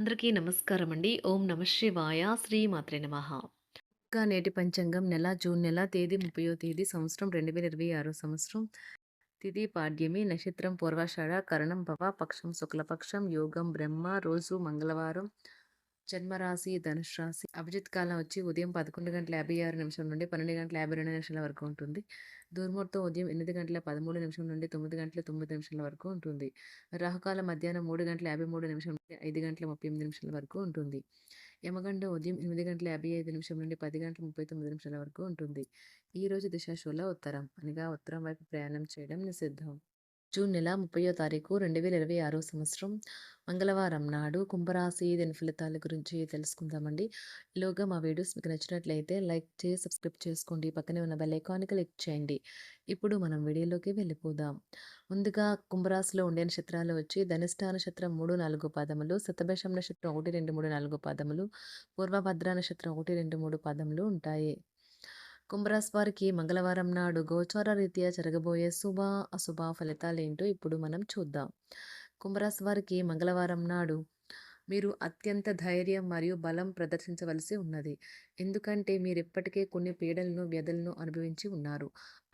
అందరికీ నమస్కారం అండి. ఓం నమః శివాయ. శ్రీ మాత్రే నమః. ఇంకా నేటి పంచాంగం నెల జూన్ నెల తేదీ 30వ తేదీ సంవత్సరం 2026 సంవత్సరం. తిథి పాడ్యమి, నక్షత్రం పూర్వాషాఢ, కరణం భవ, పక్షం శుక్లపక్షం, యోగం బ్రహ్మ, రోజు మంగళవారం, జన్మరాశి ధనుసు రాశి. అభిజిత్ కాలం వచ్చి ఉదయం 11:56 నుండి 12:52 వరకు ఉంటుంది. దుర్ముహూర్తం ఉదయం 8:13 నుండి 9:09 వరకు ఉంటుంది. రాహుకాలం మధ్యాహ్నం 3:53 నుండి 5:38 వరకు ఉంటుంది. యమగండం ఉదయం 8:55 నుండి 10:39 వరకు ఉంటుంది. ఈ రోజు దిశాశూల ఉత్తరం, అనగా ఉత్తరం వైపు ప్రయాణం చేయడం నిషిద్ధం. జూన్ నెల 30వ తారీఖు 2026 సంవత్సరం మంగళవారం నాడు కుంభరాశి దీని ఫలితాల గురించి తెలుసుకుందామండి. ఈలోగా మా వీడియోస్ మీకు నచ్చినట్లయితే లైక్ చేసి సబ్స్క్రైబ్ చేసుకోండి. పక్కనే ఉన్న బెల్ ఐకాన్ని క్లిక్ చేయండి. ఇప్పుడు మనం వీడియోలోకి వెళ్ళిపోదాం. ముందుగా కుంభరాశిలో ఉండే నక్షత్రాలు వచ్చి ధనిష్ట నక్షత్రం 3, 4 పాదములు, శతభిషం నక్షత్రం 1, 2, 3, 4 పాదములు, పూర్వభద్ర నక్షత్రం 1, 2, 3 పాదములు ఉంటాయి. కుంభరాశి వారికి మంగళవారం నాడు గోచార రీత్యా జరగబోయే శుభ అశుభ ఫలితాలేంటో ఇప్పుడు మనం చూద్దాం. కుంభరాశి వారికి మంగళవారం నాడు మీరు అత్యంత ధైర్యం మరియు బలం ప్రదర్శించవలసి ఉన్నది. ఎందుకంటే మీరు ఇప్పటికే కొన్ని పీడలను వ్యధలను అనుభవించి ఉన్నారు.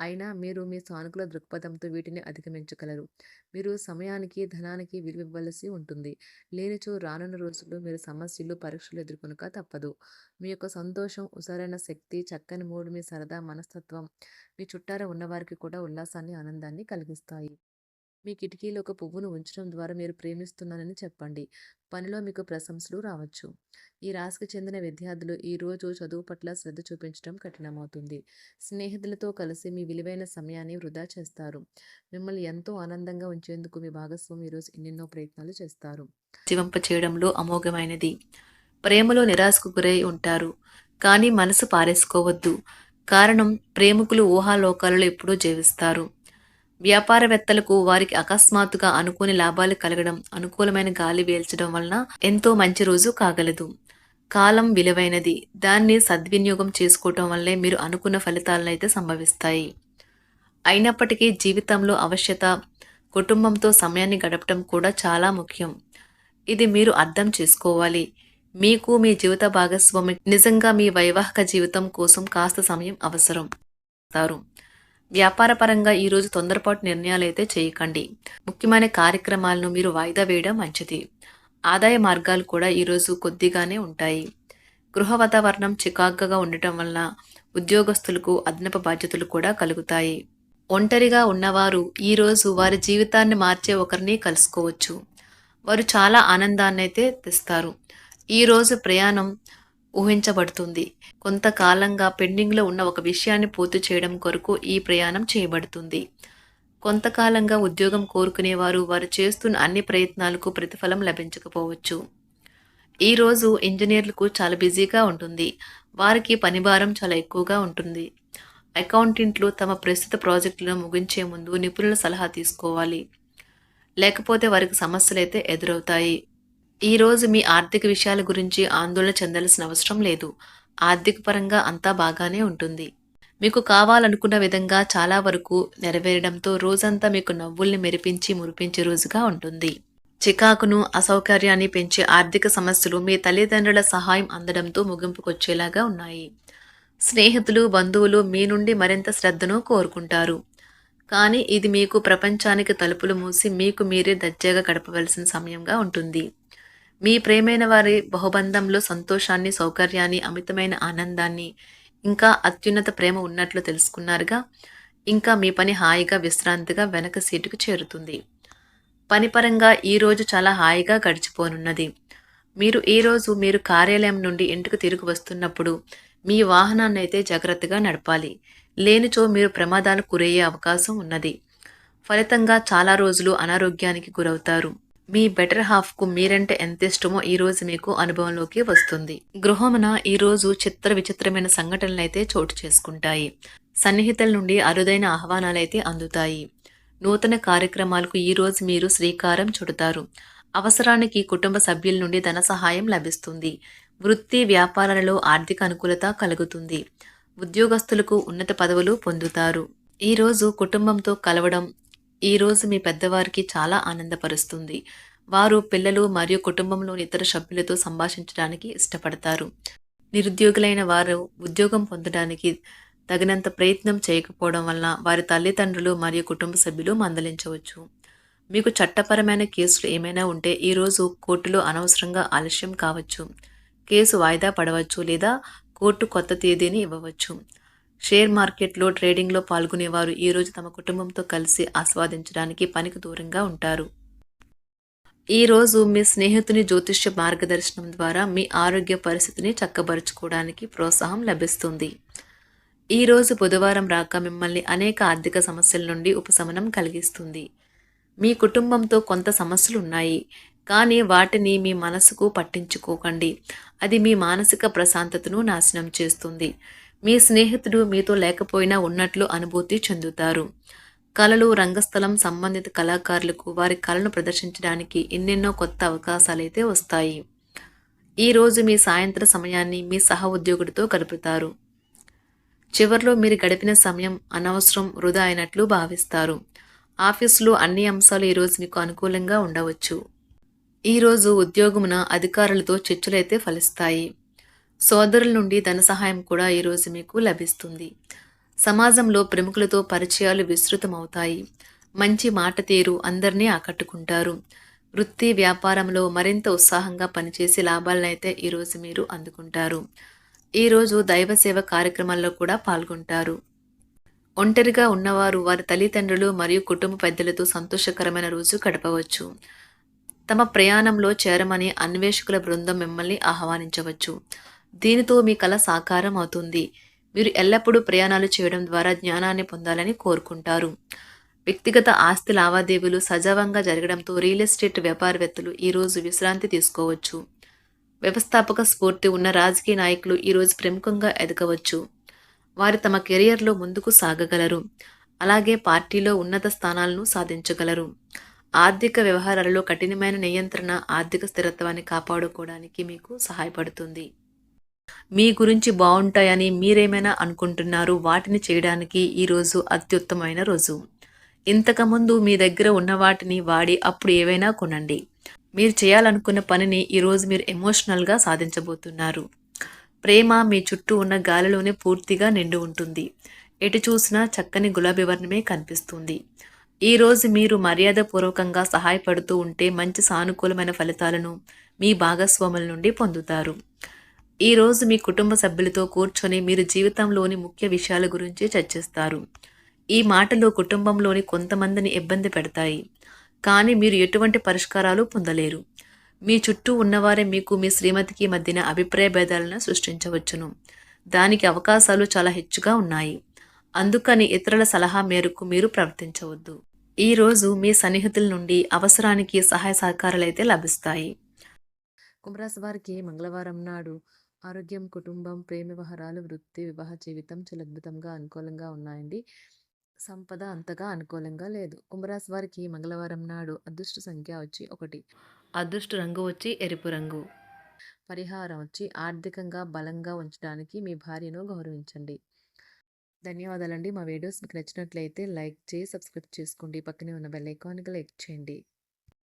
అయినా మీరు మీ సానుకూల దృక్పథంతో వీటిని అధిగమించగలరు. మీరు సమయానికి ధనానికి విలువివ్వవలసి ఉంటుంది. లేనిచో రానున్న రోజుల్లో మీరు సమస్యలు పరీక్షలు ఎదుర్కొనక తప్పదు. మీ యొక్క సంతోషం, ఉసారైన శక్తి, చక్కని మూడు, మీ సరదా మనస్తత్వం మీ చుట్టారా ఉన్నవారికి కూడా ఉల్లాసాన్ని ఆనందాన్ని కలిగిస్తాయి. మీ కిటికీలో ఒక పువ్వును ఉంచడం ద్వారా మీరు ప్రేమిస్తున్నానని చెప్పండి. పనిలో మీకు ప్రశంసలు రావచ్చు. ఈ రాశికి చెందిన విద్యార్థులు ఈ రోజు చదువు పట్ల శ్రద్ధ చూపించడం కఠినమవుతుంది. స్నేహితులతో కలిసి మీ విలువైన సమయాన్ని వృధా చేస్తారు. మిమ్మల్ని ఎంతో ఆనందంగా ఉంచేందుకు మీ భాగస్వామి ఈరోజు ఎన్నెన్నో ప్రయత్నాలు చేస్తారు. జీవింప చేయడంలో అమోఘమైనది. ప్రేమలో నిరాశకు గురై ఉంటారు, కానీ మనసు పారేసుకోవద్దు. కారణం, ప్రేమికులు ఊహాలోకాలలో ఎప్పుడూ జీవిస్తారు. వ్యాపారవేత్తలకు వారికి అకస్మాత్తుగా అనుకోని లాభాలు కలగడం, అనుకూలమైన గాలి వీల్చడం వలన ఎంతో మంచి రోజు కాగలదు. కాలం విలువైనది. దాన్ని సద్వినియోగం చేసుకోవటం వల్లే మీరు అనుకున్న ఫలితాలను అయితే సంభవిస్తాయి. అయినప్పటికీ జీవితంలో అవశ్యత, కుటుంబంతో సమయాన్ని గడపడం కూడా చాలా ముఖ్యం. ఇది మీరు అర్థం చేసుకోవాలి. మీకు మీ జీవిత భాగస్వామి నిజంగా మీ వైవాహిక జీవితం కోసం కాస్త సమయం అవసరం. వ్యాపారపరంగా ఈరోజు తొందరపాటు నిర్ణయాలైతే చేయకండి. ముఖ్యమైన కార్యక్రమాలను మీరు వాయిదా వేయడం మంచిది. ఆదాయ మార్గాలు కూడా ఈరోజు కొద్దిగానే ఉంటాయి. గృహ వాతావరణం చికాకుగా ఉండటం వల్ల ఉద్యోగస్తులకు అదనపు బాధ్యతలు కూడా కలుగుతాయి. ఒంటరిగా ఉన్నవారు ఈరోజు వారి జీవితాన్ని మార్చే ఒకరిని కలుసుకోవచ్చు. వారు చాలా ఆనందాన్ని అయితే తెస్తారు. ఈరోజు ప్రయాణం ఊహించబడుతుంది. కొంతకాలంగా పెండింగ్లో ఉన్న ఒక విషయాన్ని పూర్తి చేయడం కొరకు ఈ ప్రయాణం చేయబడుతుంది. కొంతకాలంగా ఉద్యోగం కోరుకునేవారు వారు చేస్తున్న అన్ని ప్రయత్నాలకు ప్రతిఫలం లభించకపోవచ్చు. ఈరోజు ఇంజనీర్లకు చాలా బిజీగా ఉంటుంది. వారికి పనిభారం చాలా ఎక్కువగా ఉంటుంది. అకౌంటెంట్లు తమ ప్రస్తుత ప్రాజెక్టులను ముగించే ముందు నిపుణుల సలహా తీసుకోవాలి, లేకపోతే వారికి సమస్యలు అయితే ఎదురవుతాయి. ఈరోజు మీ ఆర్థిక విషయాల గురించి ఆందోళన చెందాల్సిన అవసరం లేదు. ఆర్థిక పరంగా అంతా బాగానే ఉంటుంది. మీకు కావాలనుకున్న విధంగా చాలా వరకు నెరవేరడంతో రోజంతా మీకు నవ్వుల్ని మెరిపించి మురిపించే రోజుగా ఉంటుంది. చికాకును, అసౌకర్యాన్ని పెంచే ఆర్థిక సమస్యలు మీ తల్లిదండ్రుల సహాయం అందడంతో ముగింపుకొచ్చేలాగా ఉన్నాయి. స్నేహితులు, బంధువులు మీ నుండి మరింత శ్రద్ధను కోరుకుంటారు. కానీ ఇది మీకు ప్రపంచానికి తలుపులు మూసి మీకు మీరే దర్జాగా గడపవలసిన సమయంగా ఉంటుంది. మీ ప్రేమైన వారి బహుబంధంలో సంతోషాన్ని, సౌకర్యాన్ని, అమితమైన ఆనందాన్ని, ఇంకా అత్యున్నత ప్రేమ ఉన్నట్లు తెలుసుకున్నారుగా. ఇంకా మీ పని హాయిగా విశ్రాంతిగా వెనక సీటుకు చేరుతుంది. పనిపరంగా ఈరోజు చాలా హాయిగా గడిచిపోనున్నది. మీరు ఈరోజు మీరు కార్యాలయం నుండి ఇంటికి తిరిగి వస్తున్నప్పుడు మీ వాహనాన్ని అయితే జాగ్రత్తగా నడపాలి. లేనిచో మీరు ప్రమాదాలకు గురయ్యే అవకాశం ఉన్నది. ఫలితంగా చాలా రోజులు అనారోగ్యానికి గురవుతారు. మీ బెటర్ హాఫ్కు మీరంటే ఎంత ఇష్టమో ఈరోజు మీకు అనుభవంలోకి వస్తుంది. గృహమున ఈరోజు చిత్ర విచిత్రమైన సంఘటనలు అయితే చోటు చేసుకుంటాయి. సన్నిహితుల నుండి అరుదైన ఆహ్వానాలైతే అందుతాయి. నూతన కార్యక్రమాలకు ఈరోజు మీరు శ్రీకారం చుడతారు. అవసరానికి కుటుంబ సభ్యుల నుండి ధన సహాయం లభిస్తుంది. వృత్తి వ్యాపారాలలో ఆర్థిక అనుకూలత కలుగుతుంది. ఉద్యోగస్తులకు ఉన్నత పదవులు పొందుతారు. ఈరోజు కుటుంబంతో కలవడం ఈరోజు మీ పెద్దవారికి చాలా ఆనందపరుస్తుంది. వారు పిల్లలు మరియు కుటుంబంలోని ఇతర సభ్యులతో సంభాషించడానికి ఇష్టపడతారు. నిరుద్యోగులైన వారు ఉద్యోగం పొందడానికి తగినంత ప్రయత్నం చేయకపోవడం వలన వారి తల్లిదండ్రులు మరియు కుటుంబ సభ్యులు మందలించవచ్చు. మీకు చట్టపరమైన కేసులు ఏమైనా ఉంటే ఈరోజు కోర్టులో అనవసరంగా ఆలస్యం కావచ్చు. కేసు వాయిదా పడవచ్చు లేదా కోర్టు కొత్త తేదీని ఇవ్వవచ్చు. షేర్ మార్కెట్లో ట్రేడింగ్లో పాల్గొనేవారు ఈరోజు తమ కుటుంబంతో కలిసి ఆస్వాదించడానికి పనికి దూరంగా ఉంటారు. ఈరోజు మీ స్నేహితుని జ్యోతిష్య మార్గదర్శనం ద్వారా మీ ఆరోగ్య పరిస్థితిని చక్కబరుచుకోవడానికి ప్రోత్సాహం లభిస్తుంది. ఈరోజు బుధవారం రాక మిమ్మల్ని అనేక ఆర్థిక సమస్యల నుండి ఉపశమనం కలిగిస్తుంది. మీ కుటుంబంతో కొంత సమస్యలు ఉన్నాయి, కానీ వాటిని మీ మనసుకు పట్టించుకోకండి. అది మీ మానసిక ప్రశాంతతను నాశనం చేస్తుంది. మీ స్నేహితుడు మీతో లేకపోయినా ఉన్నట్లు అనుభూతి చెందుతారు. కళలు, రంగస్థలం సంబంధిత కళాకారులకు వారి కళను ప్రదర్శించడానికి ఎన్నెన్నో కొత్త అవకాశాలైతే వస్తాయి. ఈరోజు మీ సాయంత్ర సమయాన్ని మీ సహ ఉద్యోగుడితో గడుపుతారు. చివర్లో మీరు గడిపిన సమయం అనవసరం, వృధా అయినట్లు భావిస్తారు. ఆఫీసులో అన్ని అంశాలు ఈరోజు మీకు అనుకూలంగా ఉండవచ్చు. ఈరోజు ఉద్యోగమున అధికారులతో చర్చలైతే ఫలిస్తాయి. సోదరుల నుండి ధన సహాయం కూడా ఈరోజు మీకు లభిస్తుంది. సమాజంలో ప్రముఖులతో పరిచయాలు విస్తృతమవుతాయి. మంచి మాట తీరు అందరినీ ఆకట్టుకుంటారు. వృత్తి వ్యాపారంలో మరింత ఉత్సాహంగా పనిచేసి లాభాలనైతే ఈరోజు మీరు అందుకుంటారు. ఈరోజు దైవ సేవ కార్యక్రమాల్లో కూడా పాల్గొంటారు. ఒంటరిగా ఉన్నవారు వారి తల్లిదండ్రులు మరియు కుటుంబ పెద్దలతో సంతోషకరమైన రోజు గడపవచ్చు. తమ ప్రయాణంలో చేరమని అన్వేషకుల బృందం మిమ్మల్ని ఆహ్వానించవచ్చు. దీనితో మీ కల సాకారం అవుతుంది. మీరు ఎల్లప్పుడూ ప్రయాణాలు చేయడం ద్వారా జ్ఞానాన్ని పొందాలని కోరుకుంటారు. వ్యక్తిగత ఆస్తి లావాదేవీలు సజావంగా జరగడంతో రియల్ ఎస్టేట్ వ్యాపారవేత్తలు ఈరోజు విశ్రాంతి తీసుకోవచ్చు. వ్యవస్థాపక స్ఫూర్తి ఉన్న రాజకీయ నాయకులు ఈరోజు ప్రముఖంగా ఎదగవచ్చు. వారు తమ కెరియర్లో ముందుకు సాగగలరు. అలాగే పార్టీలో ఉన్నత స్థానాలను సాధించగలరు. ఆర్థిక వ్యవహారాలలో కఠినమైన నియంత్రణ ఆర్థిక స్థిరత్వాన్ని కాపాడుకోవడానికి మీకు సహాయపడుతుంది. మీ గురించి బాగుంటాయని మీరేమైనా అనుకుంటున్నారు, వాటిని చేయడానికి ఈరోజు అత్యుత్తమైన రోజు. ఇంతకుముందు మీ దగ్గర ఉన్న వాటిని వాడి అప్పుడు ఏవైనా కొనండి. మీరు చేయాలనుకున్న పనిని ఈరోజు మీరు ఎమోషనల్గా సాధించబోతున్నారు. ప్రేమ మీ చుట్టూ ఉన్న గాలిలోనే పూర్తిగా నిండి ఉంటుంది. ఎటు చూసినా చక్కని గులాబీ వర్ణమే కనిపిస్తుంది. ఈరోజు మీరు మర్యాదపూర్వకంగా సహాయపడుతూ ఉంటే మంచి సానుకూలమైన ఫలితాలను మీ భాగస్వాముల నుండి పొందుతారు. ఈరోజు మీ కుటుంబ సభ్యులతో కూర్చొని మీరు జీవితంలోని ముఖ్య విషయాల గురించి చర్చిస్తారు. ఈ మాటలు కుటుంబంలోని కొంతమందిని ఇబ్బంది పెడతాయి, కానీ మీరు ఎటువంటి పరిష్కారాలు పొందలేరు. మీ చుట్టూ ఉన్నవారే మీకు మీ శ్రీమతికి మధ్యన అభిప్రాయ భేదాలను సృష్టించవచ్చును. దానికి అవకాశాలు చాలా హెచ్చుగా ఉన్నాయి. అందుకని ఇతరుల సలహా మేరకు మీరు ప్రవర్తించవద్దు. ఈరోజు మీ సన్నిహితుల నుండి అవసరానికి సహాయ సహకారాలైతే లభిస్తాయి. కుంభరాశి వారికి మంగళవారం నాడు ఆరోగ్యం, కుటుంబం, ప్రేమ వ్యవహారాలు, వృత్తి, వివాహ జీవితం చాలా అద్భుతంగా అనుకూలంగా ఉన్నాయండి. సంపద అంతగా అనుకూలంగా లేదు. కుంభరాశి వారికి మంగళవారం నాడు అదృష్ట సంఖ్య వచ్చి 1, అదృష్ట రంగు వచ్చి ఎరుపు రంగు. పరిహారం వచ్చి ఆర్థికంగా బలంగా ఉంచడానికి మీ భార్యను గౌరవించండి. ధన్యవాదాలండి. మా వీడియోస్ మీకు నచ్చినట్లయితే లైక్ చేసి సబ్స్క్రైబ్ చేసుకోండి. పక్కనే ఉన్న బెల్ ఐకాన్ క్లిక్ చేయండి.